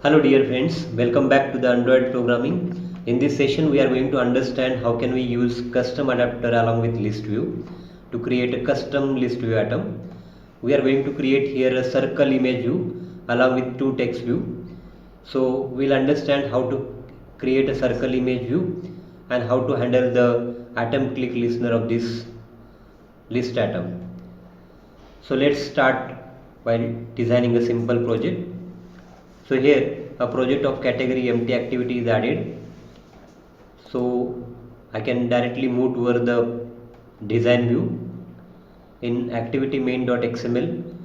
Hello dear friends, welcome back to the Android programming. In this session we are going to understand how can we use custom adapter along with list view to create a custom list view atom. We are going to create here a circle image view along with two text view. So we'll understand how to create a circle image view and how to handle the atom click listener of this list atom. So let's start by designing a simple project. So here a project of category empty activity is added. So I can directly move toward the design view. In activity main.xml,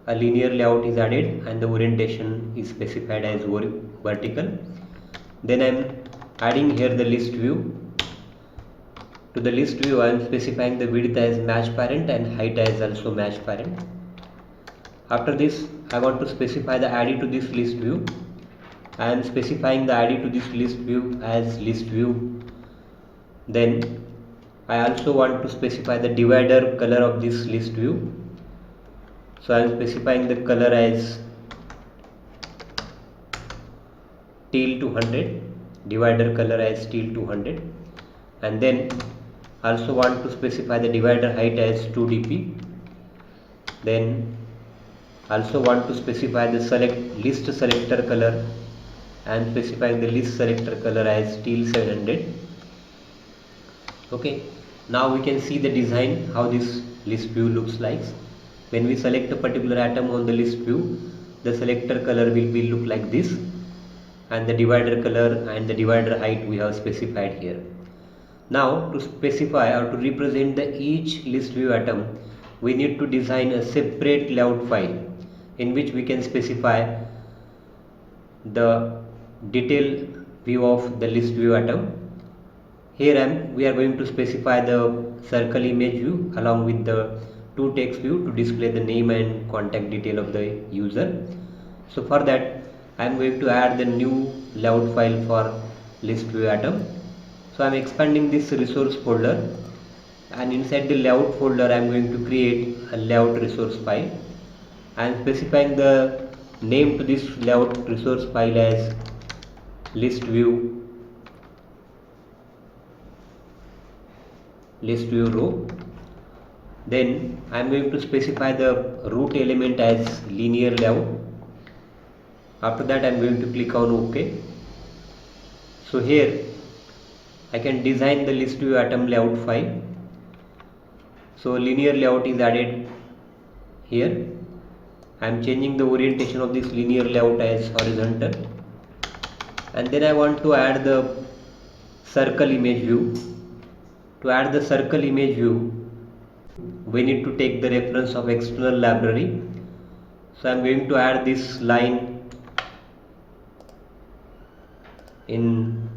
a linear layout is added and the orientation is specified as vertical. Then I am adding here the list view. To the list view I am specifying the width as match parent and height as also match parent. After this I want to specify the ID to this list view. I am specifying the ID to this list view as list view. Then I also want to specify the divider color of this list view. So I am specifying the color as teal 200, divider color as teal 200, and then also want to specify the divider height as 2 dp. Then also want to specify the list selector color. I am specifying the list selector color as teal 700. Okay, now we can see the design how this list view looks like. When we select a particular atom on the list view, the selector color will be look like this, and the divider color and the divider height we have specified here. Now to specify or to represent the each list view atom, we need to design a separate layout file in which we can specify the detailed view of the list view atom. Here we are going to specify the circle image view along with the two text view to display the name and contact detail of the user. So for that I am going to add the new layout file for list view atom. So I am expanding this resource folder, and inside the layout folder I am going to create a layout resource file. I am specifying the name to this layout resource file as list view row. Then I am going to specify the root element as linear layout. After that I am going to click on OK. So here I can design the list view atom layout file. So linear layout is added here. I am changing the orientation of this linear layout as horizontal, and then I want to add the circle image view. To add the circle image view, we need to take the reference of external library. So I am going to add this line in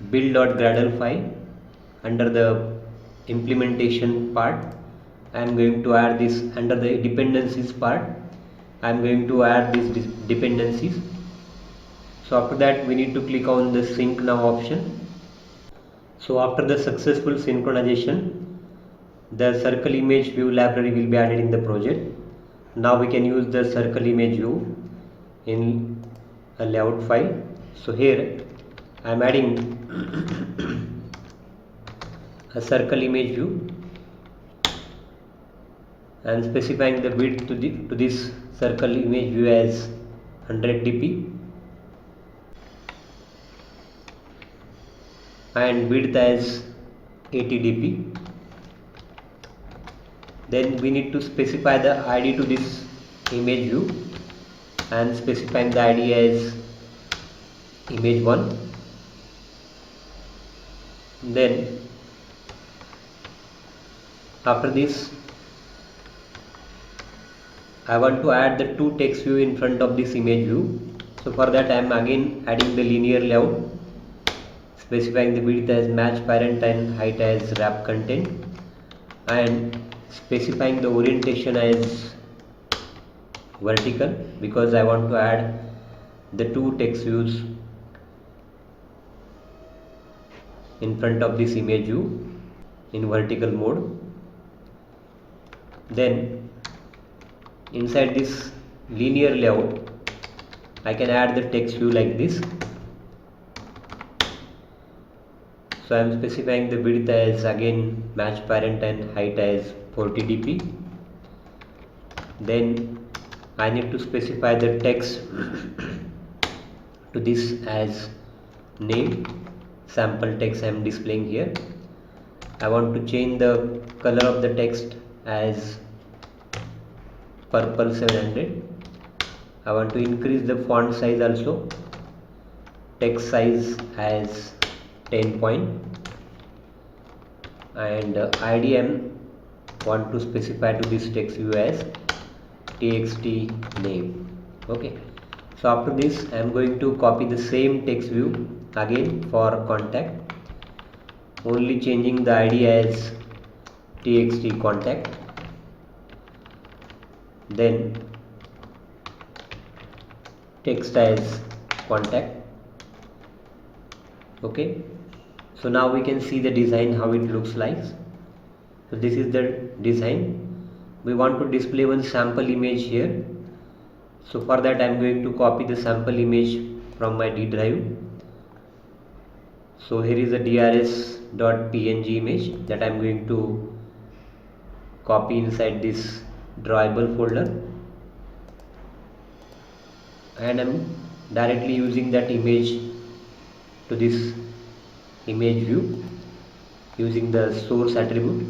build.gradle file under the implementation part. I am going to add this under the dependencies part. I am going to add these dependencies. So after that we need to click on the sync now option. So after the successful synchronization, the circle image view library will be added in the project. Now we can use the circle image view in a layout file. So here I am adding a circle image view and specifying the width to this circle image view as 100 dp and width as 80 dp. Then we need to specify the ID to this image view and specifying the ID as image1. Then after this I want to add the two text view in front of this image view. So for that I am again adding the linear layout, specifying the width as match parent and height as wrap content, and specifying the orientation as vertical because I want to add the two text views in front of this image view in vertical mode. Then inside this linear layout I can add the text view like this. So I am specifying the width as again match parent and height as 40 dp. Then I need to specify the text to this as name, sample text I am displaying here. I want to change the color of the text as purple 700. I want to increase the font size also, text size as 10 point, and IDM want to specify to this text view as txt name. Okay, so after this I am going to copy the same text view again for contact, only changing the ID as txt contact, then text as contact. Okay, so now we can see the design how it looks like. So this is the design. We want to display one sample image here. So for that I am going to copy the sample image from my D drive. So here is a drs.png image that I am going to copy inside this drawable folder, and I am directly using that image to this image view using the source attribute.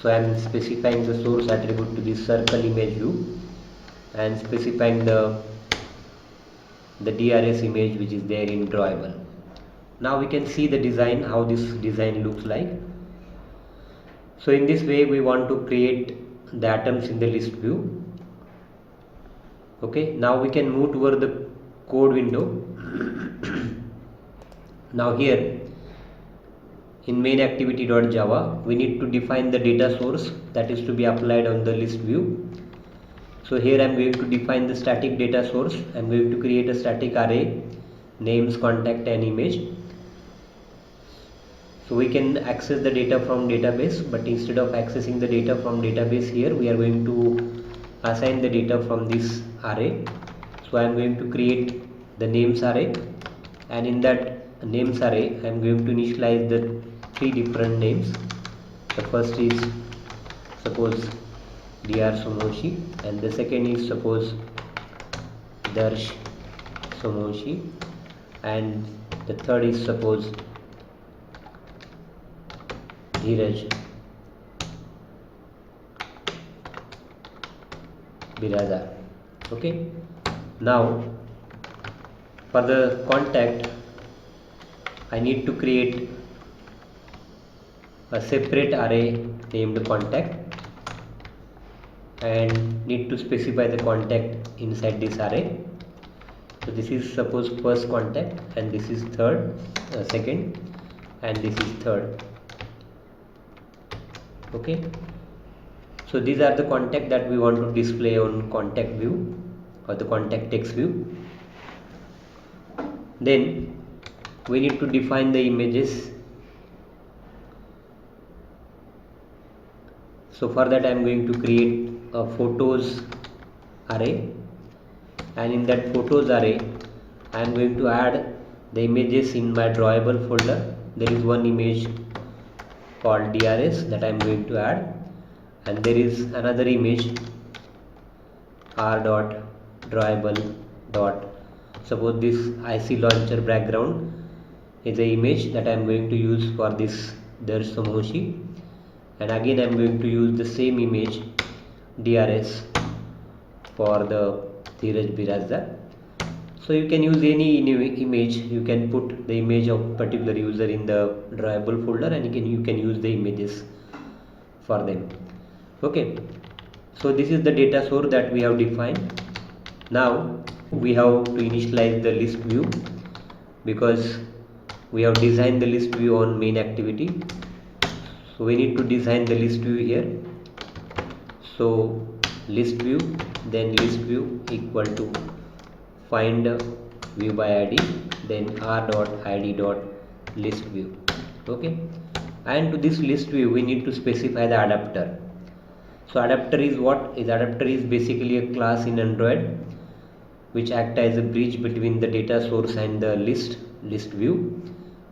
So I am specifying the source attribute to this circle image view and specifying the DRS image which is there in drawable. Now we can see the design, how this design looks like. So in this way we want to create the atoms in the list view. Okay, now we can move toward the code window. Now here in main activity.java we need to define the data source that is to be applied on the list view. So here I am going to define the static data source. I am going to create a static array, names, contact and image. So we can access the data from database, but instead of accessing the data from database, here we are going to assign the data from this array. So I am going to create the names array, and in that names array I am going to initialize the 3 different names. The first is suppose Dr. Somoshi, and the second is suppose Darsh Somoshi, and the third is suppose Dheeraj Biradar. Okay, now for the contact I need to create a separate array named contact and need to specify the contact inside this array. So this is suppose first contact, and this is second, and this is third. Okay, so these are the contact that we want to display on contact view or the contact text view. Then we need to define the images. So for that I am going to create a photos array, and in that photos array I am going to add the images in my drawable folder. There is one image called DRS that I am going to add, and there is another image r.drawable. Suppose this IC launcher background is the image that I am going to use for this Darsh Somoshi, and again I am going to use the same image DRS for the Dheeraj Biradar. So you can use any image. You can put the image of particular user in the drawable folder, and you can use the images for them. Okay, so this is the data source that we have defined. Now we have to initialize the list view, because we have designed the list view on main activity. So we need to design the list view here. So list view, then list view equal to find view by id, then r.id.list view. Okay, and to this list view we need to specify the adapter. So adapter is what? Adapter is basically a class in Android which act as a bridge between the data source and the list view,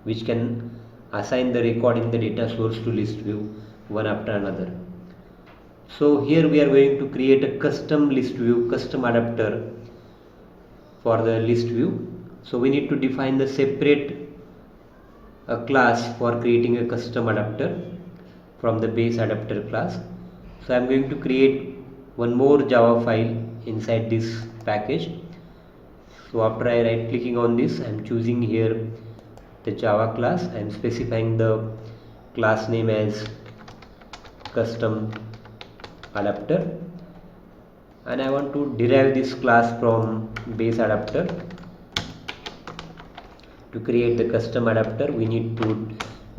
which can assign the record in the data source to list view one after another. So here we are going to create a custom list view, custom adapter for the list view. So we need to define the separate class for creating a custom adapter from the base adapter class. So I am going to create one more Java file inside this package. So after I right clicking on this, I am choosing here the Java class. I am specifying the class name as custom adapter, and I want to derive this class from base adapter. To create the custom adapter, we need to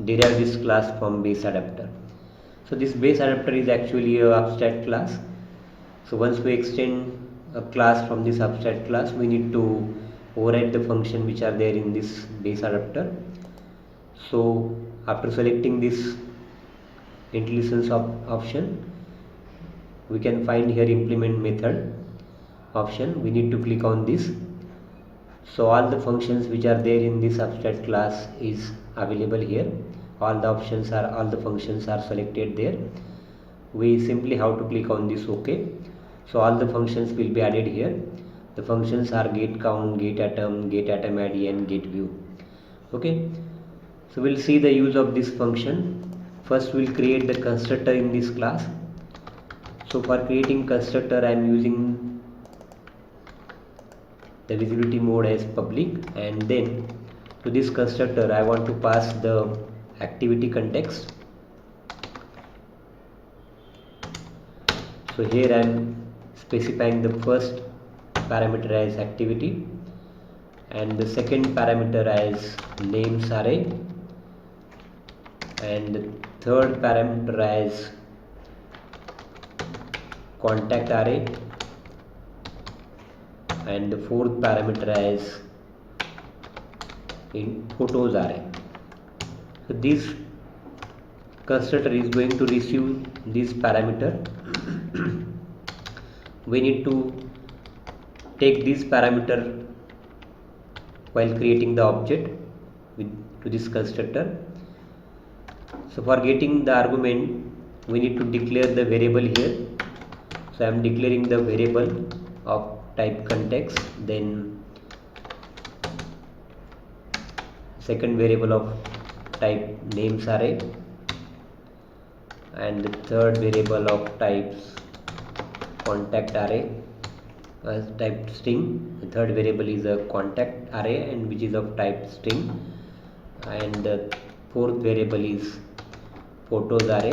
derive this class from base adapter. So this base adapter is actually a abstract class. So once we extend a class from this abstract class, we need to override the function which are there in this base adapter. So after selecting this IntelliSense option, we can find here implement method option. We need to click on this. So all the functions which are there in this abstract class is available here. All the functions are selected there. We simply have to click on this OK. So all the functions will be added here. The functions are get count, get atom id, and get view. Okay. So we'll see the use of this function. First we'll create the constructor in this class. So for creating constructor, I am using the visibility mode as public, and then to this constructor I want to pass the activity context. So here I am specifying the first parameter as activity and the second parameter as names array and the third parameter as contact array and the fourth parameter as in photos array. So this constructor is going to receive this parameter. We need to take this parameter while creating the object to this constructor. So for getting the argument, we need to declare the variable here. So I am declaring the variable of type context, then second variable of type names array, and the third variable of types contact array type string. The third variable is a contact array and which is of type string, and the fourth variable is photos array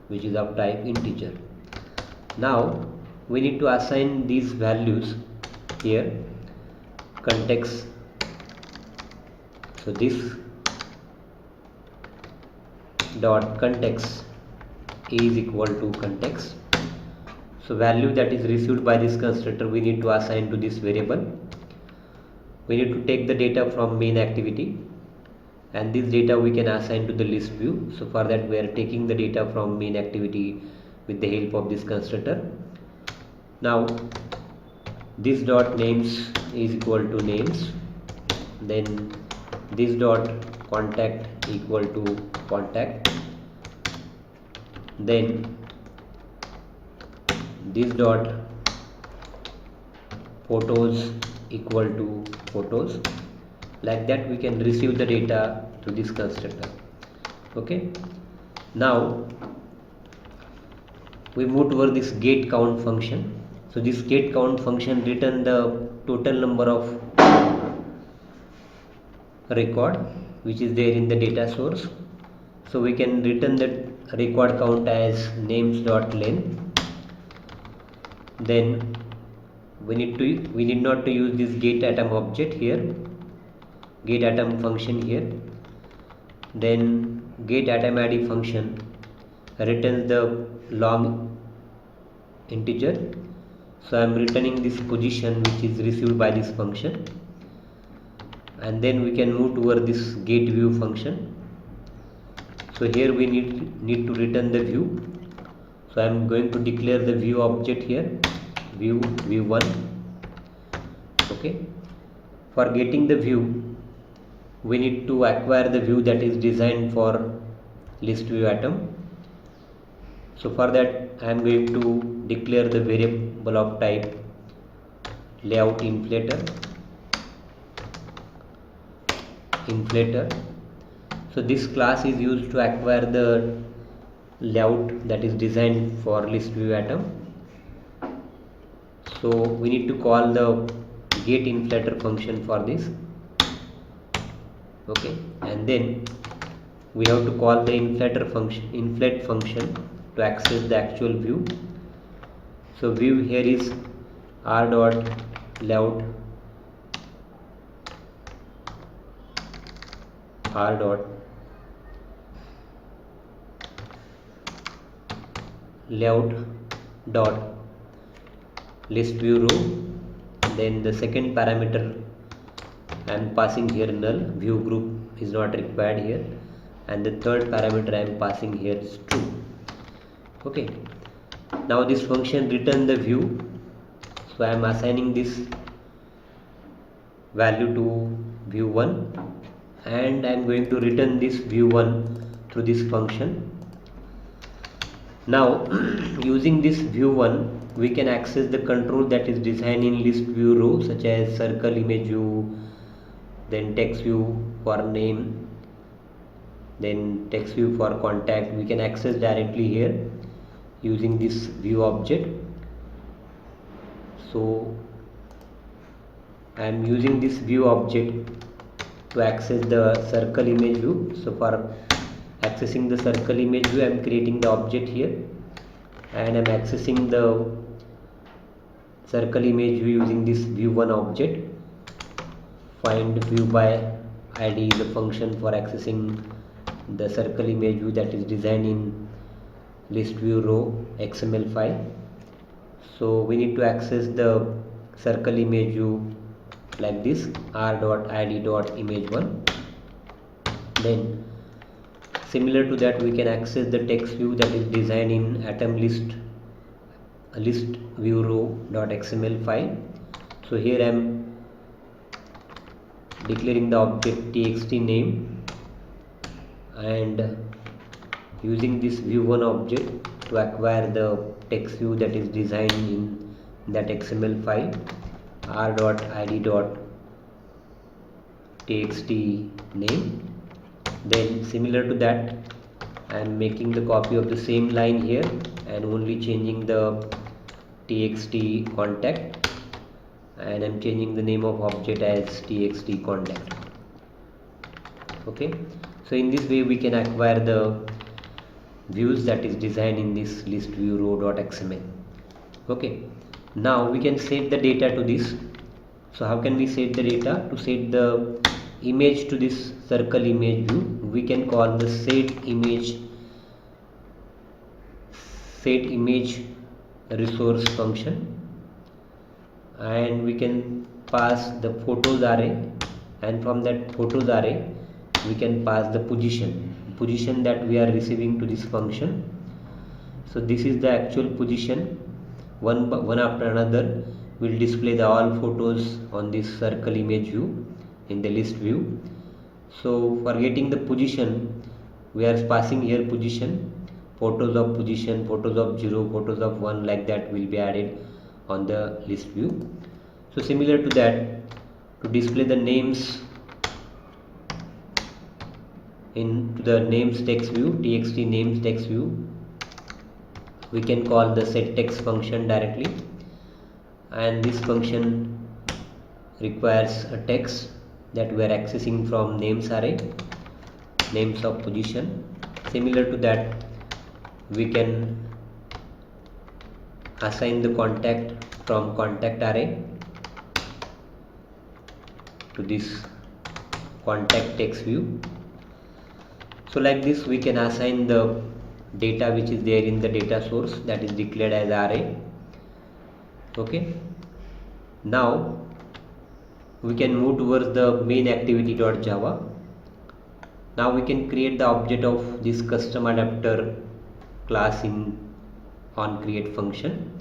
which is of type integer. Now we need to assign these values here. Context, so this dot context is equal to context. So value that is received by this constructor we need to assign to this variable. We need to take the data from main activity, and this data we can assign to the list view. So for that we are taking the data from main activity with the help of this constructor. Now this dot names is equal to names, then this dot contact equal to contact, then this dot photos equal to photos. Like that we can receive the data to this constructor. Okay, now we move toward this get count function. So this get count function return the total number of record which is there in the data source. So we can return the record count as names.len. Then we need not to use this get atom object here, get atom function here. Then get atom id function returns the long integer. So I am returning this position which is received by this function, and then we can move toward this get view function. So here we need to return the view. So I am going to declare the view object here, view1, Okay, for getting the view we need to acquire the view that is designed for list view atom. So for that I am going to declare the variable of type layout inflator. So this class is used to acquire the layout that is designed for list view atom. So we need to call the get inflator function for this. Okay, and then we have to call the inflate function to access the actual view. So view here is r dot layout r dot layout dot list view row. Then the second parameter I am passing here null, view group is not required here, and the third parameter I am passing here is true. Okay, now this function return the view, so I am assigning this value to view1 and I am going to return this view1 through this function. Now using this view1 we can access the control that is designed in list view row, such as circle image view, then text view for name, then text view for contact. We can access directly here using this view object. So I am using this view object to access the circle image view. So for accessing the circle image view I am creating the object here and I am accessing the circle image view using this view1 object. Find view by id is a function for accessing the circle image view that is designed in list view row XML file. So we need to access the circle image view like this, r.id.image1. Then similar to that we can access the text view that is designed in atom list view row.xml file. So here I am declaring the object txt name and using this view1 object to acquire the text view that is designed in that XML file, r.id.txt name. Then similar to that I am making the copy of the same line here and only changing the txt contact, and I am changing the name of object as txt contact. Okay, so in this way we can acquire the views that is designed in this list view row.xml. Okay, now we can set the data to this. So how can we set the data? To set the image to this circle image view we can call the set image resource function, and we can pass the photos array, and from that photos array we can pass the position that we are receiving to this function. So this is the actual position, one after another will display the all photos on this circle image view in the list view. So for getting the position we are passing here position, photos of position, photos of 0, photos of 1, like that will be added on the list view. So similar to that, to display the names into the names text view, txt names text view, we can call the set text function directly, and this function requires a text that we are accessing from names array, names of position. Similar to that we can assign the contact from contact array to this contact text view. So like this we can assign the data which is there in the data source that is declared as array. Okay, now we can move towards the main activity.java. Now we can create the object of this custom adapter class in onCreate function.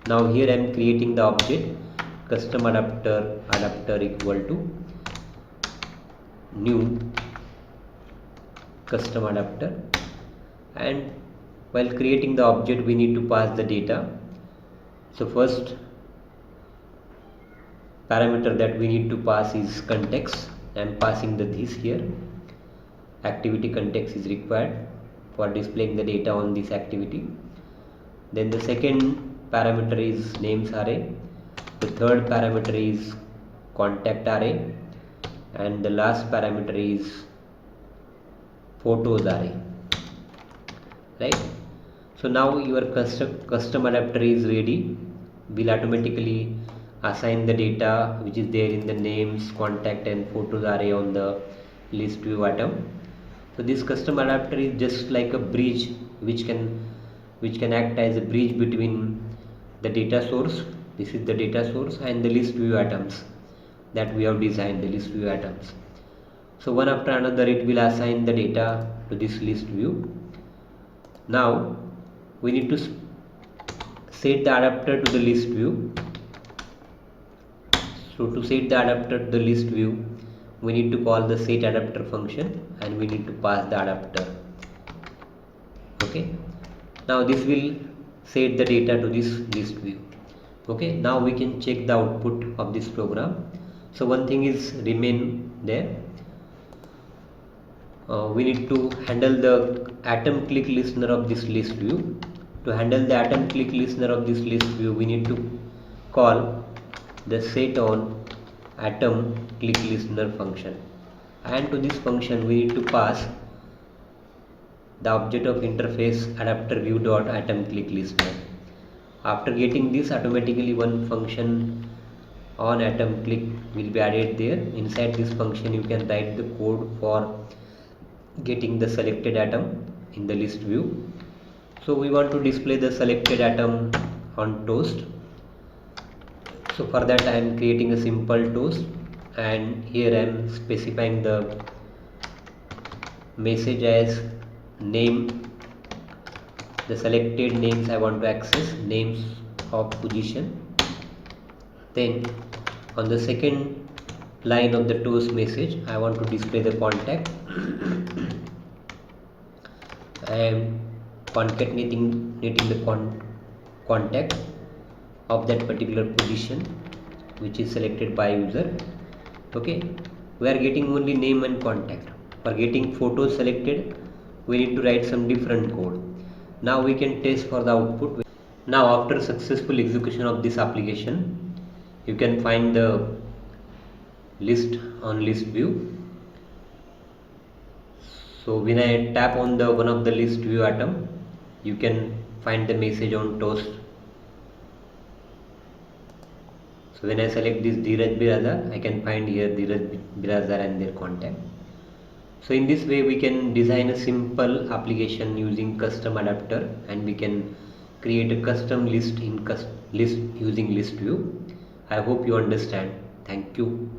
Now here I am creating the object custom adapter equal to new custom adapter, and while creating the object we need to pass the data. So first parameter that we need to pass is context. I am passing the this here. Activity context is required for displaying the data on this activity. Then the second parameter is names array. The third parameter is contact array, and the last parameter is photos array. Right? So now your custom adapter is ready. Will automatically assign the data which is there in the names, contact and photos array on the list view item. So this custom adapter is just like a bridge which can act as a bridge between the data source, this is the data source, and the list view items that we have designed, the list view items. So one after another it will assign the data to this list view. Now we need to set the adapter to the list view. So to set the adapter to the list view, we need to call the set adapter function and we need to pass the adapter. Okay. Now this will set the data to this list view. Okay. Now we can check the output of this program. So one thing is remain there. We need to handle the atom click listener of this list view. To handle the atom click listener of this list view, we need to call the set on atom click listener function, and to this function we need to pass the object of interface adapter view dot atom click listener. After getting this, automatically one function on atom click will be added there. Inside this function you can write the code for getting the selected atom in the list view. So we want to display the selected atom on toast. So for that I am creating a simple toast, and here I am specifying the message as name. The selected names I want to access, names of position. Then on the second line of the toast message I want to display the contact. I am concatenating the contact of that particular position which is selected by user. Okay, we are getting only name and contact. For getting photos selected we need to write some different code. Now we can test for the output. Now after successful execution of this application, you can find the list on list view. So when I tap on the one of the list view item, you can find the message on toast. So when I select this Dheeraj Birazar, I can find here Dheeraj Birazar and their contact. So in this way we can design a simple application using custom adapter, and we can create a custom list in list using list view. I hope you understand. Thank you.